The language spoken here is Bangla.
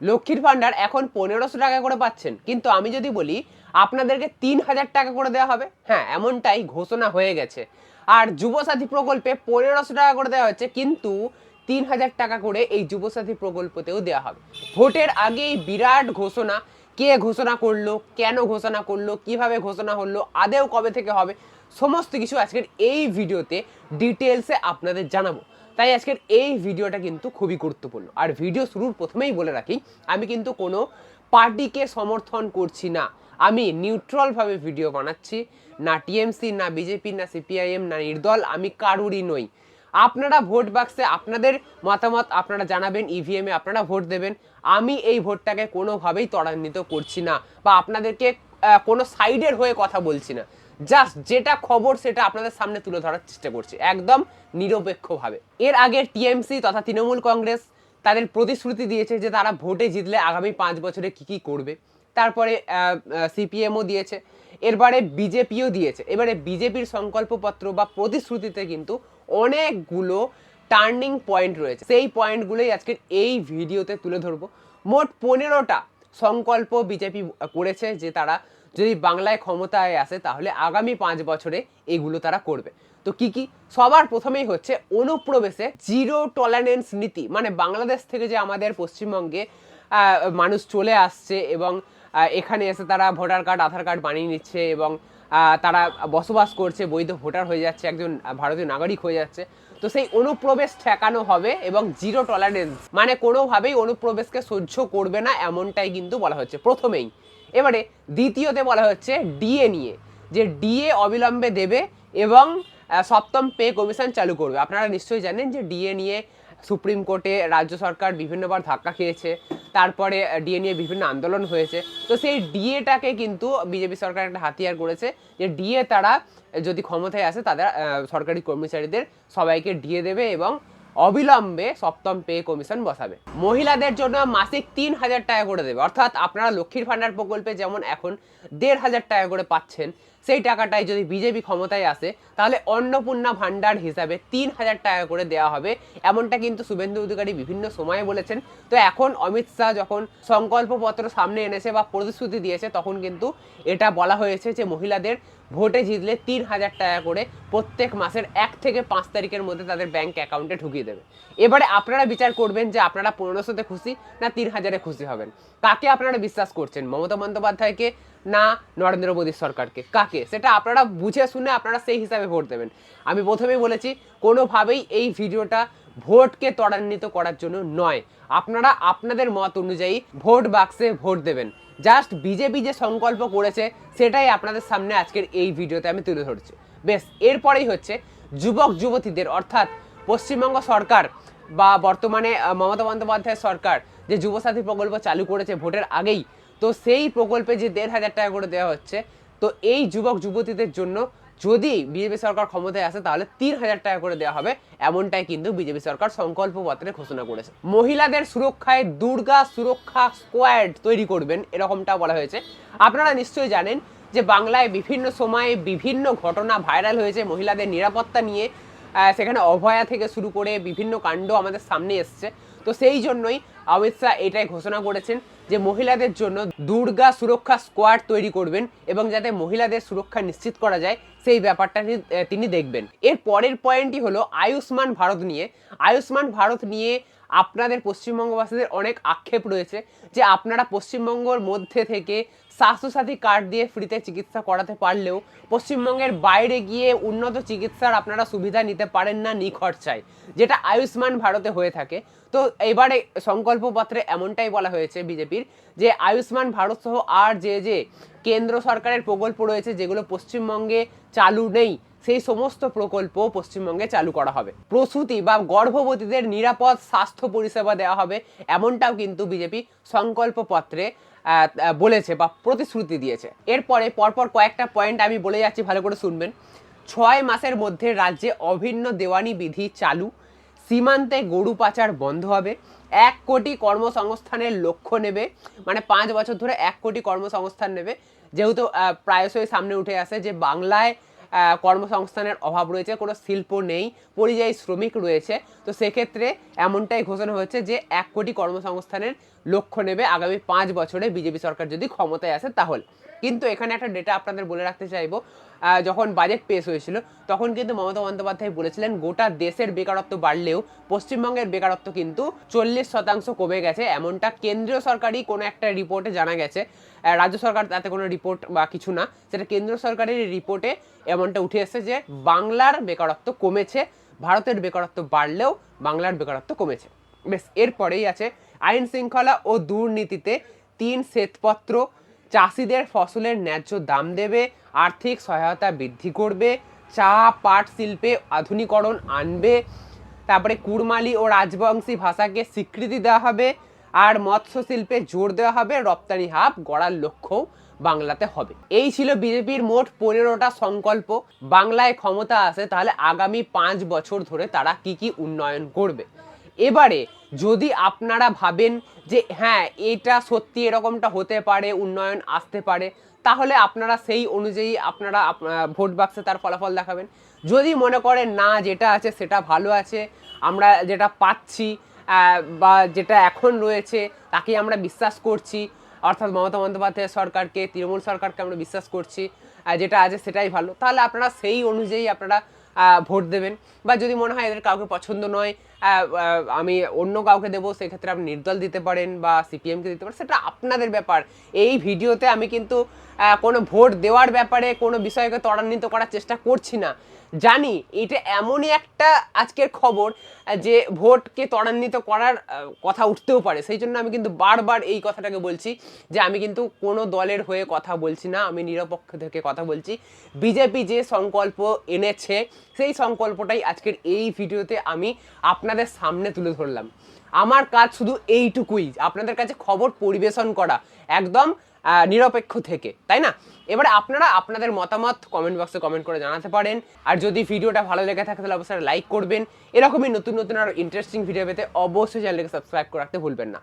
লক্ষ্মীর ভান্ডার এখন 1500 টাকা করে পাচ্ছেন, কিন্তু আমি যদি বলি আপনাদেরকে 3000 টাকা করে দেওয়া হবে, হ্যাঁ এমনটাই ঘোষণা হয়ে গেছে। আর যুবসাথী প্রকল্পে 1500 টাকা করে দেওয়া হচ্ছে, কিন্তু 3000 টাকা করে এই যুবসাথী প্রকল্পতেও দেওয়া হবে। ভোটের আগেই বিরাট ঘোষণা, কে ঘোষণা করলো, কেন ঘোষণা করলো, কিভাবে ঘোষণা হলো, আদেও কবে থেকে হবে, সমস্ত কিছু আজকের এই ভিডিওতে ডিটেলসে আপনাদের জানাবো। তাই আজকের এই ভিডিওটা কিন্তু খুবই গুরুত্বপূর্ণ। আর ভিডিও শুরুর প্রথমেই বলে রাখি, আমি কিন্তু কোনো পার্টিকে সমর্থন করছি না, আমি নিউট্রালভাবে ভিডিও বানাচ্ছি। না টিএমসি, না বিজেপি, না সিপিআইএম, না নির্দল, আমি কারুরই নই। আপনারা ভোট বাক্সে আপনাদের মতামত আপনারা জানাবেন, ইভিএমে আপনারা ভোট দেবেন। আমি এই ভোটটাকে কোনোভাবেই ত্বরান্বিত করছি না, বা আপনাদেরকে কোনো সাইডের হয়ে কথা বলছি না। জাস্ট যেটা খবর সেটা আপনাদের সামনে তুলে ধরার চেষ্টা করছি, একদম নিরপেক্ষভাবে। এর আগে টিএমসি তথা তৃণমূল কংগ্রেস তাদের প্রতিশ্রুতি দিয়েছে যে তারা ভোটে জিতলে আগামী 5 বছরে কি কি করবে। তারপরে সিপিএমও দিয়েছে, এরবারে বিজেপিও দিয়েছে। এবারে বিজেপির সংকল্পপত্র বা প্রতিশ্রুতিতে কিন্তু অনেকগুলো টার্নিং পয়েন্ট রয়েছে, সেই পয়েন্টগুলোই আজকের এই ভিডিওতে তুলে ধরবো। মোট 15টা সংকল্প বিজেপি করেছে যে তারা যদি বাংলায় ক্ষমতায় আসে তাহলে আগামী 5 বছরে এগুলো তারা করবে। তো কি কি? সবার প্রথমেই হচ্ছে অনুপ্রবেশে জিরো টলারেন্স নীতি। মানে বাংলাদেশ থেকে যে আমাদের পশ্চিমবঙ্গে মানুষ চলে আসছে এবং এখানে এসে তারা ভোটার কার্ড, আধার কার্ড বানিয়ে নিচ্ছে এবং তারা বসবাস করছে, বৈধ ভোটার হয়ে যাচ্ছে, একজন ভারতীয় নাগরিক হয়ে যাচ্ছে। তো সেই অনুপ্রবেশ ঠেকানো হবে এবং জিরো টলারেন্স, মানে কোনোভাবেই অনুপ্রবেশকে সহ্য করবে না, এমনটাই কিন্তু বলা হচ্ছে প্রথমেই। এবারে দ্বিতীয়তে বলা হচ্ছে ডিএ নিয়ে, যে ডিএ অবিলম্বে দেবে এবং সপ্তম পে কমিশন চালু করবে। আপনারা নিশ্চয়ই জানেন যে ডিএ নিয়ে সুপ্রিম কোর্টে রাজ্য সরকার বিভিন্নবার ধাক্কা খেয়েছে, তারপরে ডিএ নিয়ে বিভিন্ন আন্দোলন হয়েছে। তো সেই ডিএটাকে কিন্তু বিজেপি সরকার একটা হাতিয়ার করেছে, যে ডিএ তারা যদি ক্ষমতায় আসে তাদের সরকারি কর্মচারীদের সবাইকে ডিএ দেবে এবং অবিলম্বে সপ্তম পে কমিশন বসাবে। মহিলাদের জন্য মাসিক 3000 টাকা করে দেবে, অর্থাৎ আপনারা লক্ষ্মীর ভান্ডার প্রকল্পে যেমন এখন 1500 টাকা করে পাচ্ছেন, সেই টাকাটাই যদি বিজেপি ক্ষমতায় আসে তাহলে অন্নপূর্ণা ভান্ডার হিসাবে 3000 টাকা করে দেওয়া হবে, এমনটা কিন্তু শুভেন্দু অধিকারী বিভিন্ন সময়ে বলেছেন। তো এখন অমিত শাহ যখন সংকল্পপত্র সামনে এনেছে বা প্রতিশ্রুতি দিয়েছে, তখন কিন্তু এটা বলা হয়েছে যে মহিলাদের ভোটে জিতলে 3000 টাকা করে প্রত্যেক মাসের 1 থেকে 5 তারিখের মধ্যে তাদের ব্যাংক অ্যাকাউন্টে ঢুকিয়ে দেবে। এবারে আপনারা বিচার করবেন যে আপনারা 1500-তে খুশি না 3000-এ খুশি হবেন। কাকে আপনারা বিশ্বাস করছেন, মমতা বন্দ্যোপাধ্যায়কে না নরেন্দ্র মোদী সরকারকে? কাকে, সেটা আপনারা বুঝে শুনে আপনারা সেই হিসাবে ভোট দেবেন। আমি প্রথমেই বলেছি, কোনোভাবেই এই ভিডিওটা ভোটকে ত্বরান্বিত করার জন্য নয়। আপনারা আপনাদের মত অনুযায়ী ভোট বাক্সে ভোট দেবেন। জাস্ট বিজেপি যে সংকল্প করেছে সেটাই আপনাদের সামনে আজকের এই ভিডিওতে আমি তুলে ধরছি। বেশ, এরপরেই হচ্ছে যুবক যুবতীদের, অর্থাৎ পশ্চিমবঙ্গ সরকার বা বর্তমানে মমতা বন্দ্যোপাধ্যায় সরকার যে যুবসাথী প্রকল্প চালু করেছে ভোটের আগেই, তো সেই প্রকল্পে যে 1500 টাকা করে দেওয়া হচ্ছে, তো এই যুবক যুবতীদের জন্য যদি বিজেপি সরকার ক্ষমতায় আসে তাহলে 3000 টাকা করে দেওয়া হবে, এমনটাই কিন্তু বিজেপি সরকার সংকল্পপত্রে ঘোষণা করেছে। মহিলাদের সুরক্ষায় দুর্গা সুরক্ষা স্কোয়াড তৈরি করবেন, এরকমটা বলা হয়েছে। আপনারা নিশ্চয়ই জানেন যে বাংলায় বিভিন্ন সময়ে বিভিন্ন ঘটনা ভাইরাল হয়েছে মহিলাদের নিরাপত্তা নিয়ে, সেখানে অভয়া থেকে শুরু করে বিভিন্ন কাণ্ড আমাদের সামনে এসছে। তো সেই জন্যই অমিত শাহ এটাই ঘোষণা করেছেন যে মহিলাদের জন্য দুর্গা সুরক্ষা স্কোয়াড তৈরি করবেন এবং যাতে মহিলাদের সুরক্ষা নিশ্চিত করা যায় সেই ব্যাপারটা তিনি দেখবেন। এর পরের পয়েন্টই হলো আয়ুষ্মান ভারত নিয়ে। আয়ুষ্মান ভারত নিয়ে আপনাদের পশ্চিমবঙ্গবাসীদের অনেক আক্ষেপ রয়েছে যে আপনারা পশ্চিমবঙ্গের মধ্যে থেকে স্বাস্থ্যসাথী কার্ড দিয়ে ফ্রিতে চিকিৎসা করাতে পারলেও পশ্চিমবঙ্গের বাইরে গিয়ে উন্নত চিকিৎসার আপনারা সুবিধা নিতে পারেন না নিখরচায়, যেটা আয়ুষ্মান ভারতে হয়ে থাকে। তো এবারে সংকল্পপত্রে এমনটাই বলা হয়েছে বিজেপির, যে আয়ুষ্মান ভারত সহ আর যে কেন্দ্র সরকারের প্রকল্প রয়েছে যেগুলো পশ্চিমবঙ্গে চালু নেই, সেই সমস্ত প্রকল্প পশ্চিমবঙ্গে চালু করা হবে। প্রসূতি বা গর্ভবতীদের নিরাপদ স্বাস্থ্য পরিষেবা দেওয়া হবে, এমনটাও কিন্তু বিজেপি সংকল্পপত্রে বলেছে বা প্রতিশ্রুতি দিয়েছে। এরপরে পরপর কয়েকটা পয়েন্ট আমি বলে যাচ্ছি, ভালো করে শুনবেন। 6 মাসের মধ্যে রাজ্যে অভিন্ন দেওয়ানি বিধি চালু, সীমান্তে গরু পাচার বন্ধ হবে, 1 কোটি কর্মসংস্থানের লক্ষ্য নেবে, মানে 5 বছর ধরে 1 কোটি কর্মসংস্থান নেবে। যেহেতু প্রায়শই সামনে উঠে আসে যে বাংলায় কর্মসংস্থানের অভাব রয়েছে, কোনো শিল্প নেই, পরিযায়ী শ্রমিক রয়েছে, তো সেক্ষেত্রে এমনটাই ঘোষণা হচ্ছে যে 1 কোটি কর্মসংস্থানের লক্ষ্য নেবে আগামী 5 বছরে বিজেপি সরকার যদি ক্ষমতায় আসে তাহলে। কিন্তু এখানে একটা ডেটা আপনাদের বলে রাখতে চাইবো, যখন বাজেট পেশ হয়েছিল তখন কিন্তু মমতা বন্দ্যোপাধ্যায় বলেছিলেন গোটা দেশের বেকারত্ব বাড়লেও পশ্চিমবঙ্গের বেকারত্ব কিন্তু 40% কমে গেছে, এমনটা কেন্দ্রীয় সরকারি কোনো একটা রিপোর্টে জানা গেছে। রাজ্য সরকার তাতে কোনো রিপোর্ট বা কিছু না, সেটা কেন্দ্র সরকারের রিপোর্টে এমনটা উঠে এসেছে যে বাংলার বেকারত্ব কমেছে, ভারতের বেকারত্ব বাড়লেও বাংলার বেকারত্ব কমেছে। বেশ, এরপরেই আছে আইন শৃঙ্খলা ও দুর্নীতিতে 3 শ্বেতপত্র, চাষিদের ফসলের ন্যায্য দাম দেবে, আর্থিক সহায়তা বৃদ্ধি করবে, চা পাট শিল্পে আধুনিকরণ আনবে, তারপরে কুড়মালি ও রাজবংশী ভাষাকে স্বীকৃতি দেওয়া হবে, আর মৎস্য শিল্পে জোর দেওয়া হবে, রপ্তানি হাব গড়ার লক্ষ্যও বাংলাতে হবে। এই ছিল বিজেপির মোট 15টা সংকল্প। বাংলায় ক্ষমতা আসে তাহলে আগামী 5 বছর ধরে তারা কি কি উন্নয়ন করবে। এবারে যদি আপনারা ভাবেন যে হ্যাঁ এটা সত্যি এরকমটা হতে পারে, উন্নয়ন আসতে পারে, তাহলে আপনারা সেই অনুযায়ী আপনারা ভোট বাক্সে তার ফলাফল দেখাবেন। যদি মনে করেন না যেটা আছে সেটা ভালো আছে, আমরা যেটা পাচ্ছি বা যেটা এখন রয়েছে তাকে আমরা বিশ্বাস করছি, অর্থাৎ মমতা বন্দ্যোপাধ্যায়ের সরকারকে, তৃণমূল সরকারকে আমরা বিশ্বাস করছি, যেটা আছে সেটাই ভালো, তাহলে আপনারা সেই অনুযায়ী আপনারা ভোট দেবেন। বা যদি মনে হয় এদের কাউকে পছন্দ নয়, আমি অন্য কাউকে দেবো, সেক্ষেত্রে আপনি নির্দল দিতে পারেন বা সিপিএমকে দিতে পারেন, সেটা আপনাদের ব্যাপার। এই ভিডিওতে আমি কিন্তু কোনো ভোট দেওয়ার ব্যাপারে কোনো বিষয়কে ত্বরান্বিত করার চেষ্টা করছি না। জানি এটা এমনই একটা আজকের খবর যে ভোটকে ত্বরান্বিত করার কথা উঠতেও পারে, সেই জন্য আমি কিন্তু বারবার এই কথাটাকে বলছি যে আমি কিন্তু কোনো দলের হয়ে কথা বলছি না, আমি নিরপেক্ষ থেকে কথা বলছি। বিজেপি যে সংকল্প এনেছে সেই সংকল্পটাই আজকের এই ভিডিওতে আমি আপনাদের সামনে তুলে ধরলাম। আমার কাজ শুধু এইটুকুই, আপনাদের কাছে খবর পরিবেশন করা, একদম নিরপেক্ষ থেকে, তাই না? এবারে আপনারা আপনাদের মতামত কমেন্ট বক্সে কমেন্ট করে জানাতে পারেন। আর যদি ভিডিওটা ভালো লেগে থাকে তাহলে অবশ্যই লাইক করবেন। এরকমই নতুন নতুন আরো ইন্টারেস্টিং ভিডিও পেতে অবশ্যই চ্যানেলকে সাবস্ক্রাইব করে রাখতে ভুলবেন না।